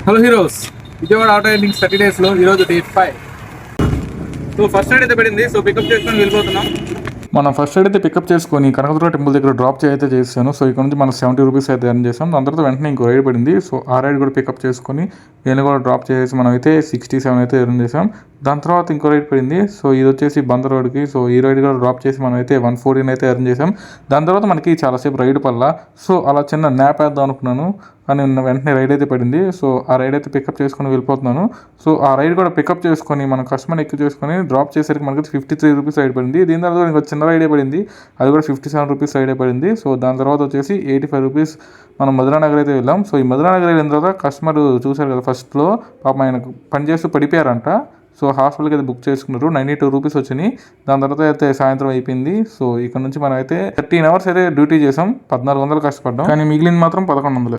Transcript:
Hello heroes, Vijayawada auto ending 30 days లో ఈరోజు day 5. So first ride అయితే పడింది. సో పికప్ చేసుకొని వెళ్ళిపోతున్నాం. మనం ఫస్ట్ రైడ్ అయితే పికప్ చేసుకొని కనకదుర్గ టెంపుల్ దగ్గర డ్రాప్ అయితే చేశాను. సో ఇక్కడ నుంచి మనం 70 రూపీస్ అయితే ఎర్న్ చేసాం. దాని తర్వాత వెంటనే ఇంకో రైడ్ పడింది. సో ఆ రైడ్ కూడా పికప్ చేసుకొని నేను కూడా డ్రాప్ చేసి మనం అయితే 67 అయితే ఎర్న్ చేసాం. దాని తర్వాత ఇంకో రైడ్ పడింది. సో ఇది వచ్చేసి బందర్ రోడ్కి. సో ఈ రైడ్ కూడా డ్రాప్ చేసి మనం అయితే 114 అయితే ఎర్న్ చేసాం. దాని తర్వాత మనకి చాలాసేపు రైడ్ పడలా. సో అలా చిన్న న్యాప్ వేద్దాం అనుకున్నాను, కానీ వెంటనే రైడ్ అయితే పడింది. సో ఆ రైడ్ అయితే పికప్ చేసుకొని వెళ్ళిపోతున్నాను. సో ఆ రైడ్ కూడా పికప్ చేసుకొని మనం కస్టమర్ ఎక్కువ చేసుకొని డ్రాప్ చేసరికి మనకి 53 రూపీస్ రైడ్ పడింది. దీని తర్వాత ఇంకొక చిన్న రైడే పడింది, అది కూడా 57 రూపీస్ రైడే పడింది. సో దాని తర్వాత వచ్చేసి 85 రూపీస్ మనం మధురానగర్ అయితే వెళ్ళాం. సో ఈ మధురానగర్ వెళ్ళిన తర్వాత కస్టమర్ చూశారు కదా, ఫస్ట్లో పాపం ఆయనకు పనిచేస్తూ పడిపోయారంట. సో హాస్పిటల్కి అయితే బుక్ చేసుకున్నారు. 92 రూపీస్ వచ్చినాయి. దాని తర్వాత అయితే సాయంత్రం అయిపోయింది. సో ఇక్కడ నుంచి మనం అయితే 13 hours అయితే డ్యూటీ చేసాం. 1400 కష్టపడ్డాం, కానీ మిగిలింది మాత్రం 1100.